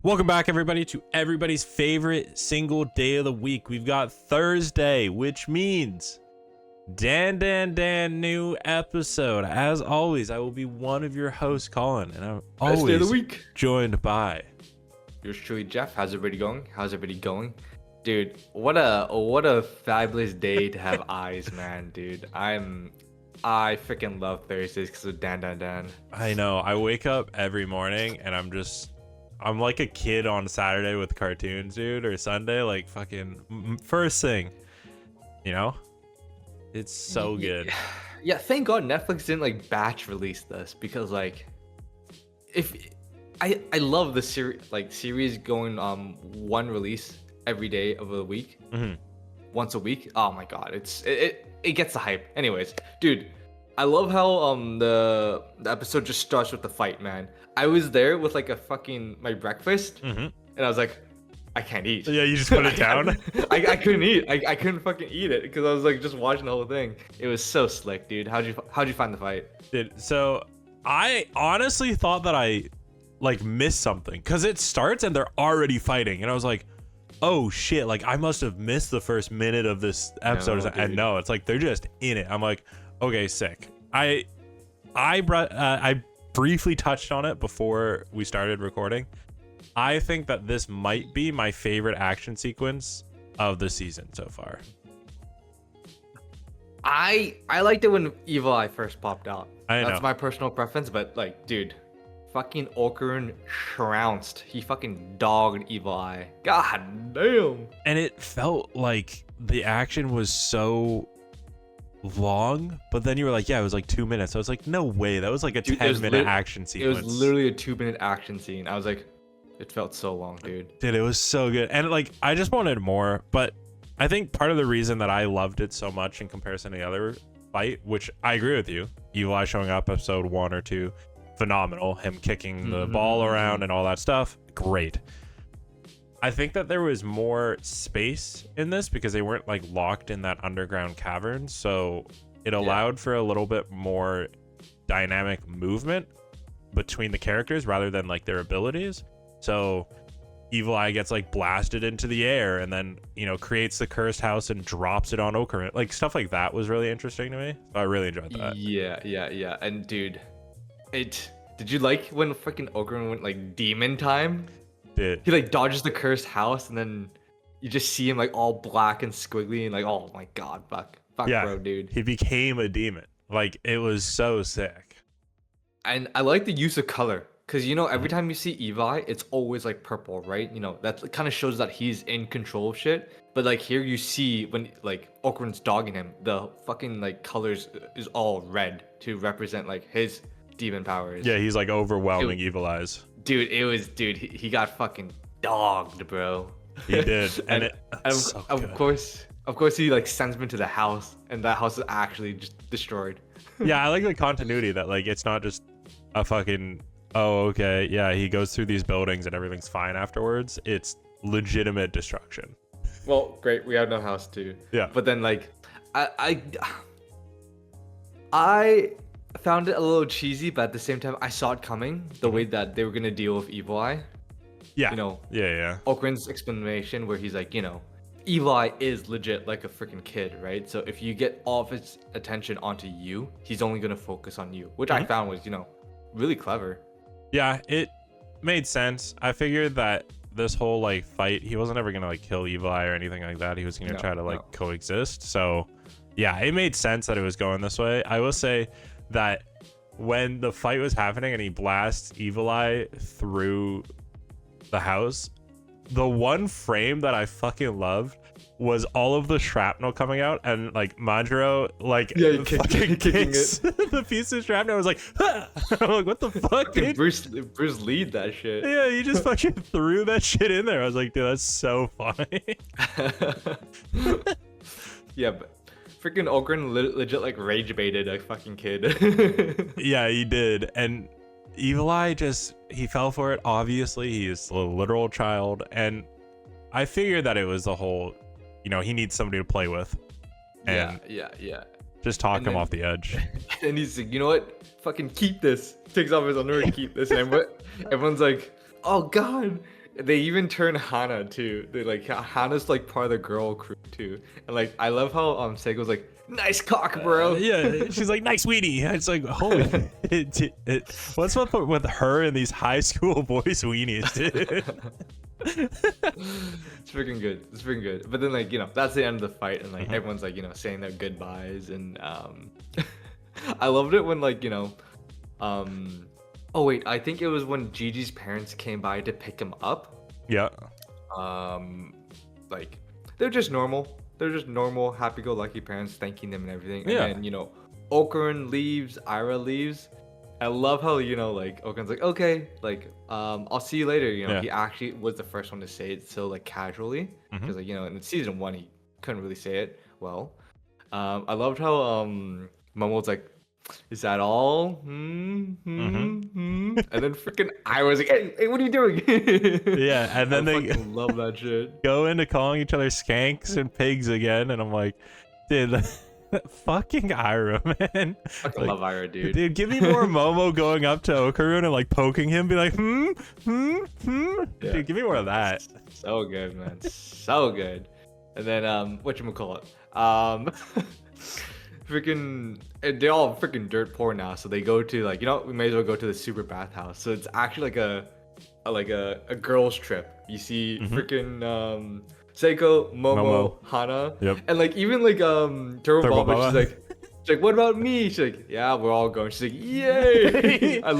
Welcome back, everybody, to everybody's favorite single day of the week. We've got Thursday, which means DanDaDan new episode. As always, I will be one of your hosts, Colin, and I'm Best day of the always week. joined by Yours truly, Jeff. How's everybody going? Dude, what a fabulous day to have eyes, man, dude. I freaking love Thursdays because of DanDaDan. I know. I wake up every morning and I'm like a kid on Saturday with cartoons, dude, or Sunday, like fucking first thing, you know? It's so good. Yeah, thank God Netflix didn't like batch release this because like if I love the series going one release every day of the week. Once a week. Oh my God, it gets the hype. Anyways, dude, I love how the episode just starts with the fight, man. I was there with like my breakfast, and I was like, I can't eat. Yeah, you just put it down. I couldn't eat. I couldn't fucking eat it because I was like just watching the whole thing. It was so slick, dude. How'd you find the fight? Dude, so I honestly thought that I like missed something because it starts and they're already fighting, and I was like, oh shit, like I must have missed the first minute of this episode. And no, it's like they're just in it. I'm like, okay, sick. I briefly touched on it before we started recording. I think that this might be my favorite action sequence of the season so far. I liked it when Evil Eye first popped out. That's my personal preference, but like, dude, fucking Okarun trounced. He fucking dogged Evil Eye. God damn. And it felt like the action was so long, but then you were like, yeah, it was like 2 minutes. I was like, no way, that was like a 10-minute action sequence. It was literally a 2-minute action scene. I was like, it felt so long, dude. Dude, it was so good. And like, I just wanted more, but I think part of the reason that I loved it so much in comparison to the other fight, which I agree with you, Evil Eye showing up episode 1 or 2, phenomenal. Him kicking the ball around and all that stuff, great. I think that there was more space in this because they weren't like locked in that underground cavern, so it allowed for a little bit more dynamic movement between the characters rather than like their abilities. So Evil Eye gets like blasted into the air and then, you know, creates the cursed house and drops it on Okarun. Like stuff like that was really interesting to me. So I really enjoyed that. Yeah. And dude, did you like when freaking Okarun went like demon time? He like dodges the cursed house and then you just see him like all black and squiggly and like, oh my God, fuck yeah, bro, dude. He became a demon. Like it was so sick. And I like the use of color because, you know, every time you see Evil Eye, it's always like purple, right? You know, that kind of shows that he's in control of shit. But like here you see when like Okarun's dogging him, the fucking like colors is all red to represent like his demon powers. Yeah, he's like overwhelming Evil Eyes. Dude, he got fucking dogged, bro. He did. and of course he like sends him into the house and that house is actually just destroyed. Yeah, I like the continuity that like it's not just a fucking, oh, okay, yeah, he goes through these buildings and everything's fine afterwards. It's legitimate destruction. Well, great, we have no house too. Yeah. But then like I found it a little cheesy, but at the same time, I saw it coming. The way that they were gonna deal with Evil Eye. Yeah. You know. Yeah. Okarun's explanation, where he's like, you know, Evil Eye is legit like a freaking kid, right? So if you get all of his attention onto you, he's only gonna focus on you, which I found was, you know, really clever. Yeah, it made sense. I figured that this whole like fight, he wasn't ever gonna like kill Evil Eye or anything like that. He was gonna try to like coexist. So yeah, it made sense that it was going this way. I will say that when the fight was happening and he blasts Evil Eye through the house, the one frame that I fucking loved was all of the shrapnel coming out and like Majiro like kicking it. The piece of shrapnel. I was like, ah! I'm like, what the fuck, dude? Bruce lead that shit. Yeah, he just fucking threw that shit in there. I was like, dude, that's so funny. Yeah, but freaking Okarun legit like rage baited a fucking kid. Yeah, he did. And Evil Eye he fell for it. Obviously, he is a literal child. And I figured that it was the whole, you know, he needs somebody to play with. And yeah. Just talk him off the edge. And he's like, you know what? Fucking keep this. Takes off his underwear, keep this. And everyone's like, oh God, they even turn Hana too. They like Hana's like part of the girl crew too. And like I love how Seiko's like, nice cock, bro. Yeah, she's like, nice weenie. It's like, holy, what's up with her and these high school boys weenies, dude? It's freaking good. It's freaking good. But then like, you know, that's the end of the fight, and like everyone's like, you know, saying their goodbyes, and I loved it when like, you know, oh wait, I think it was when Gigi's parents came by to pick him up. Yeah. Like they're just normal. They're just normal, happy-go-lucky parents thanking them and everything. And Yeah. then, you know, Okarun leaves, Ira leaves. I love how, you know, like Okarun's like, okay, like, I'll see you later. You know, Yeah. he actually was the first one to say it so like casually, because like, you know, in season 1 he couldn't really say it well. I loved how Momo's like, is that all? And then freaking Ira's like, hey, what are you doing? Yeah, and then I they fucking love that shit. go into calling each other skanks and pigs again, and I'm like, dude, fucking Ira, man. Fucking Like, love Ira, dude. Dude, give me more Momo going up to Okarun and like poking him, be like, Yeah. Dude, give me more of that. So good, man. So good. And then whatchamacallit? Freaking they're all freaking dirt poor now, so they go to like, you know, we may as well go to the super bathhouse. So it's actually like a girls trip. You see freaking Seiko, Momo, Hana, Yep. and like even like Turbo Baba, Baba. she's like, what about me? She's like, yeah, we're all going. She's like, yay! I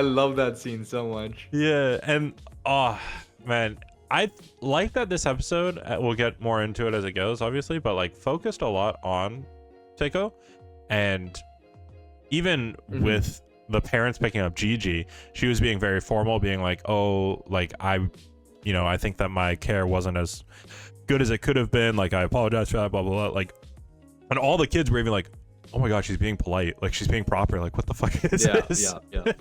love that scene so much. Yeah, and oh man, I like that this episode, we'll get more into it as it goes, obviously, but like focused a lot on Seiko, and even with the parents picking up Gigi, she was being very formal, being like, oh, like I think that my care wasn't as good as it could have been, like I apologize for that, blah blah blah, like, and all the kids were even like, oh my god, she's being polite, like she's being proper, like what the fuck is this? Yeah.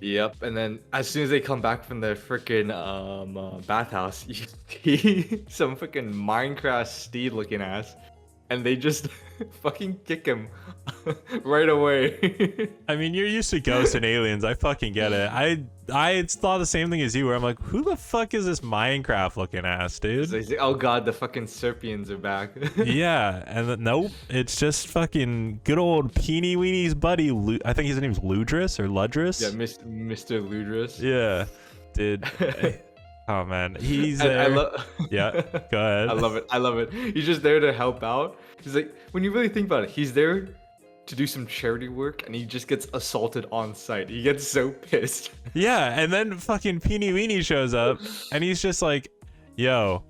Yep, and then as soon as they come back from the freaking bathhouse, you see some freaking Minecraft Steve looking ass, and they just fucking kick him right away. I mean, you're used to ghosts and aliens. I fucking get it. I thought the same thing as you, where I'm like, who the fuck is this Minecraft looking ass, dude? So he's like, oh god, the fucking Serpians are back. Yeah, and nope, it's just fucking good old Peeny Weenie's buddy. I think his name's Ludris or Ludris. Yeah, Mr. Ludris. Yeah, dude. Oh man, he's And there. Yeah, go ahead. I love it. He's just there to help out. He's like, when you really think about it, he's there to do some charity work, and he just gets assaulted on site. He gets so pissed. Yeah, and then fucking Peeny Weenie shows up, and he's just like, yo,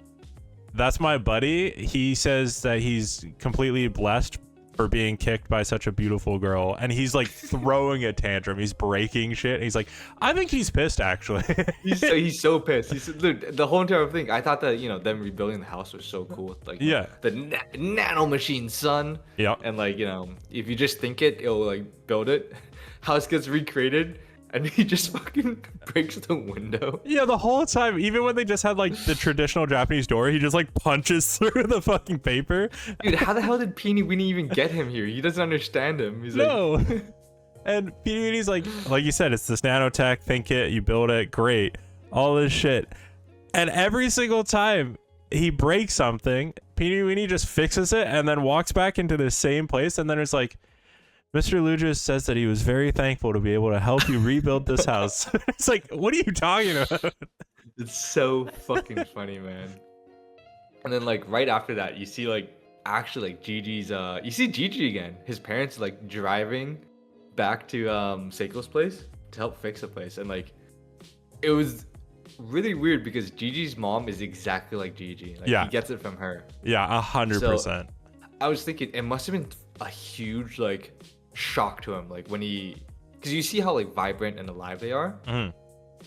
that's my buddy. He says that he's completely blessed for being kicked by such a beautiful girl, and he's like throwing a tantrum. He's breaking shit. And he's like, I think he's pissed actually. He's so pissed. Dude, the whole entire thing. I thought that, you know, them rebuilding the house was so cool. Like, Yeah. the nano machine, son. Yeah. And like, you know, if you just think it, it'll like build it. House gets recreated, and he just fucking breaks the window. Yeah, the whole time, even when they just had like the traditional Japanese door, he just like punches through the fucking paper. Dude, how the hell did Peeny Weenie even get him here? He doesn't understand him. He's No. like, And Peeny Weenie's like you said, it's this nanotech, think it, you build it, great. All this shit. And every single time he breaks something, Peeny Weenie just fixes it and then walks back into the same place, and then it's like, Mr. Ludris says that he was very thankful to be able to help you rebuild this house. It's like, what are you talking about? it's so fucking funny, man. And then like right after that, you see like actually like Gigi's you see Gigi again. His parents like driving back to Seiko's place to help fix the place, and like it was really weird because Gigi's mom is exactly like Gigi. Like, Yeah. he gets it from her. Yeah, 100%. I was thinking it must have been a huge like shock to him, like when because you see how like vibrant and alive they are.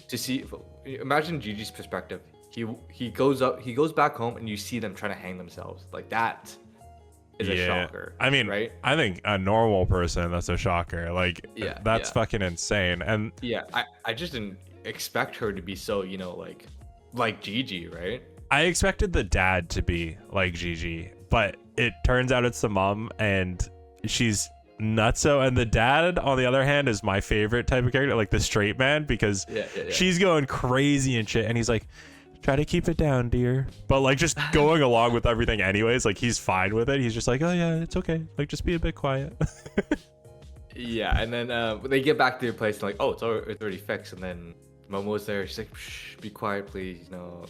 To see, imagine Gigi's perspective. He goes back home, and you see them trying to hang themselves. Like that is a shocker. I mean, right? I think a normal person, that's a shocker. Like, that's fucking insane. And yeah, I just didn't expect her to be so, you know, like Gigi, right? I expected the dad to be like Gigi, but it turns out it's the mom, and she's nutso. And the dad, on the other hand, is my favorite type of character, like the straight man, because she's going crazy and shit. And he's like, try to keep it down, dear. But like just going along with everything anyways, like he's fine with it. He's just like, oh yeah, it's okay. Like just be a bit quiet. Yeah, and then they get back to their place and like, oh, it's already fixed. And then Momo's there. She's like, shh, be quiet, please. You know,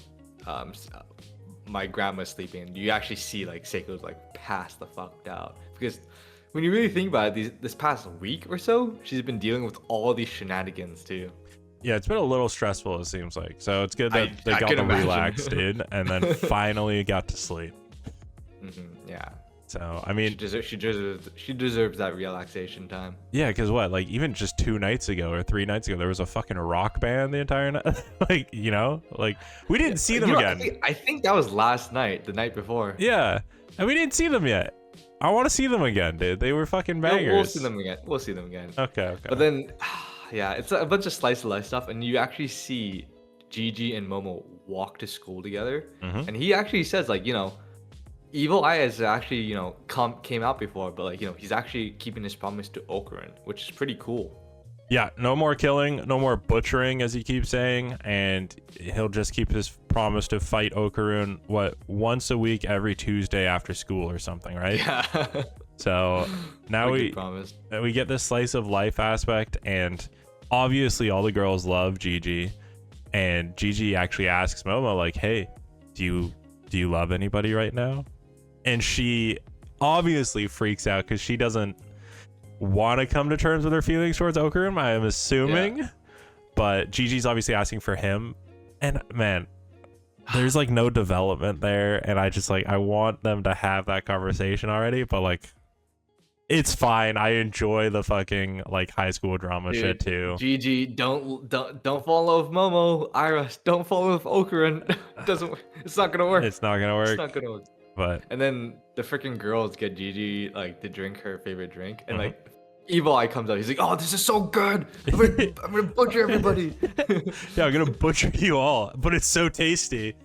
my grandma's sleeping. You actually see like Seiko's like passed the fuck out, because when you really think about it, this past week or so, she's been dealing with all these shenanigans too. Yeah, it's been a little stressful, it seems like. So it's good that they got them relaxed in and then finally got to sleep. Yeah. So I mean, she deserves that relaxation time. Yeah, because what, like even just 2 nights ago or 3 nights ago, there was a fucking rock band the entire night. Like, you know, like we didn't see them again. I think that was last night, the night before. Yeah, and we didn't see them yet. I want to see them again, dude. They were fucking bangers. We'll see them again. We'll see them again. Okay. But then, yeah, it's a bunch of slice of life stuff, and you actually see Gigi and Momo walk to school together, and he actually says like, you know, Evil Eye has actually, you know, came out before, but like, you know, he's actually keeping his promise to Okurin, which is pretty cool. Yeah, no more killing, no more butchering, as he keeps saying, and he'll just keep his promise to fight Okurin, once a week, every Tuesday after school or something, right? Yeah. So now we get this slice of life aspect, and obviously all the girls love Gigi, and Gigi actually asks Momo like, hey, do you love anybody right now? And she obviously freaks out because she doesn't want to come to terms with her feelings towards Okurin, I am assuming. But Gigi's obviously asking for him, and man, there's like no development there, and I want them to have that conversation already, but like it's fine. I enjoy the fucking like high school drama shit too. Gigi, don't fall in love with Momo. Iris, don't fall in love with Okurin. It's not gonna work. It's not gonna work. It's not gonna work. But and then the freaking girls get Gigi like to drink her favorite drink, and like Evil Eye comes out. He's like, "Oh, this is so good. I'm gonna butcher everybody." Yeah, I'm gonna butcher you all, but it's so tasty.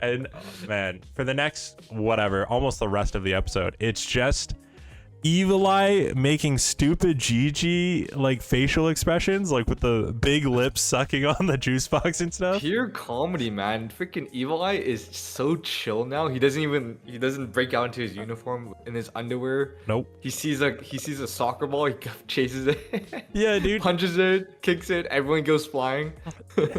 And man, for the next almost the rest of the episode, it's just Evil Eye making stupid Gigi like facial expressions, like with the big lips sucking on the juice box and stuff. Pure comedy, man. Freaking Evil Eye is so chill now. He doesn't break out into his uniform in his underwear. Nope. He sees a soccer ball, he chases it. Yeah, dude. Punches it, kicks it, everyone goes flying.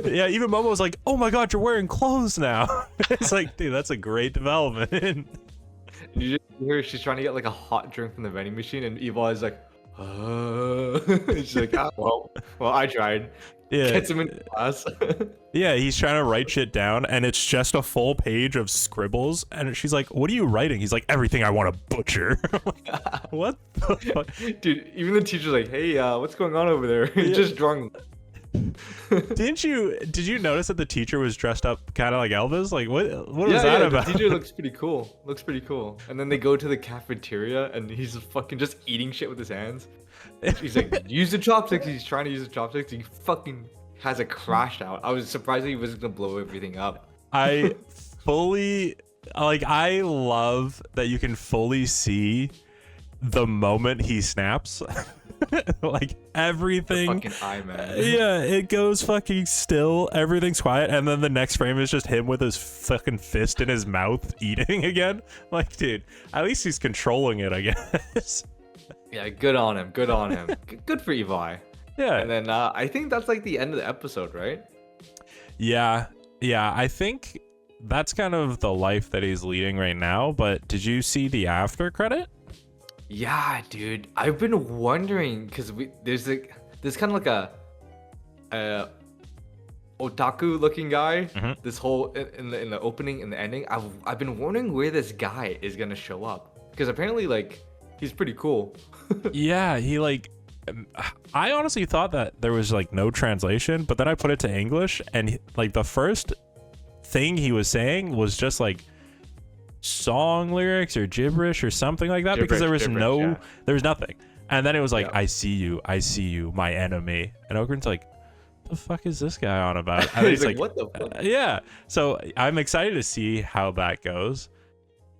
Yeah, even Momo's like, "Oh my god, you're wearing clothes now." It's like, dude, that's a great development. You just hear she's trying to get like a hot drink from the vending machine, and Evil is like, she's like, well, I tried. Yeah. Gets him in class. Yeah, he's trying to write shit down, and it's just a full page of scribbles. And she's like, "What are you writing?" He's like, "Everything I want to butcher." What the fuck? Dude, even the teacher's like, "Hey, what's going on over there?" He's just drawing. Did you notice that the teacher was dressed up kind of like Elvis? Like what was that about? The teacher looks pretty cool. And then they go to the cafeteria, and he's fucking just eating shit with his hands. He's like, "Use the chopsticks." He's trying to use the chopsticks. He fucking has a crash out. I was surprised he wasn't gonna blow everything up. I love that you can fully see the moment he snaps. Like everything, the fucking eye, man. Yeah, it goes fucking still, everything's quiet, and then the next frame is just him with his fucking fist in his mouth eating again. Like, dude, at least he's controlling it, I guess. Yeah, good on him. Good for Evil Eye. Yeah. And then I think that's like the end of the episode, right? Yeah, I think that's kind of the life that he's leading right now. But did you see the after credit? Yeah, dude. I've been wondering because there's kind of like a otaku looking guy. This whole in the opening and the ending. I've been wondering where this guy is gonna show up, because apparently like he's pretty cool. Yeah, he like. I honestly thought that there was like no translation, but then I put it to English, and like the first thing he was saying was just like song lyrics or gibberish or something like that, because there was nothing. And then it was like, I see you, my enemy. And Okurin's like, the fuck is this guy on about? And he's like, what the fuck? Yeah. So I'm excited to see how that goes.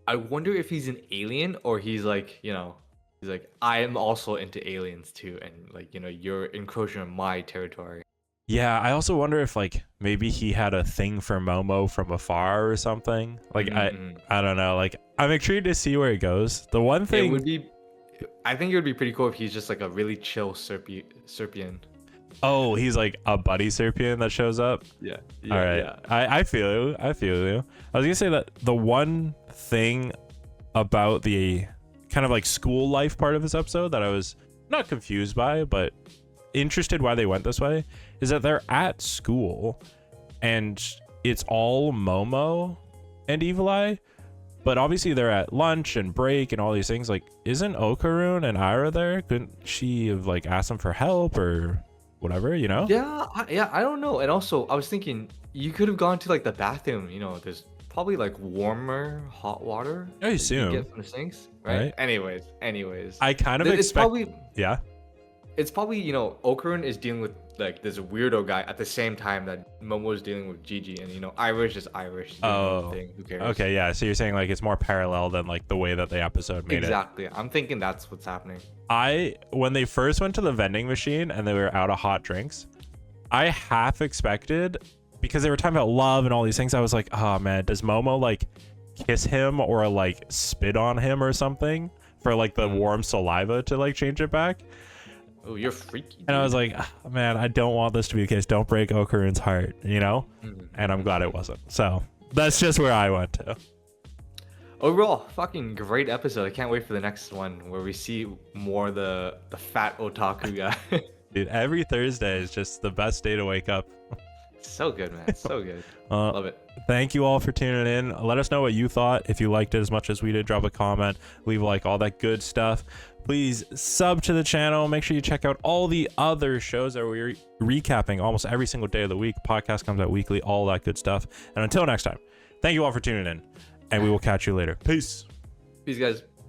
I wonder if he's an alien or he's like, you know, He's like, I am also into aliens too, and like you're encroaching on my territory. Yeah, I also wonder if like maybe he had a thing for Momo from afar or something. Like Mm-mm. I don't know. Like I'm intrigued to see where it goes. The one It thing would be, I think it would be pretty cool if he's just like a really chill Serpian. oh, he's like a buddy Serpian that shows up. Yeah, All right. yeah. I feel you. I feel you. I was gonna say that the one thing about the kind of like school life part of this episode that I was not confused by, but interested why they went this way is that they're at school and it's all Momo and Evil Eye, but obviously they're at lunch and break and all these things. Like, isn't Okarun and Ira there? Couldn't she have like asked them for help or whatever, you know? Yeah, I don't know. And also, I was thinking you could have gone to like the bathroom. There's probably like warmer hot water. I that you assume. get from the sinks, right? Right. Anyways, I kind of it's expect. probably Yeah. it's probably Okarun is dealing with like this weirdo guy at the same time that Momo is dealing with Gigi, and Irish is Irish. Doing her own thing. Who cares? Okay. Yeah. So you're saying like it's more parallel than like the way that the episode made it. Exactly. I'm thinking that's what's happening. When they first went to the vending machine and they were out of hot drinks, I half expected, because they were talking about love and all these things, I was like, oh man, does Momo like kiss him or like spit on him or something for like the warm saliva to like change it back? Oh, you're freaky. And I was like, oh, man, I don't want this to be the case. Don't break Okarun's heart, Mm-hmm. And I'm glad it wasn't. So that's just where I went to. Overall, fucking great episode. I can't wait for the next one where we see more of the fat otaku guy. Dude, every Thursday is just the best day to wake up. So good, man. So good. Uh, Love it. Thank you all for tuning in. Let us know what you thought. If you liked it as much as we did, drop a comment, leave a like, all that good stuff. Please sub to the channel. Make sure you check out all the other shows that we're recapping almost every single day of the week. Podcast comes out weekly, all that good stuff. And until next time, thank you all for tuning in, and we will catch you later. Peace. Peace, guys.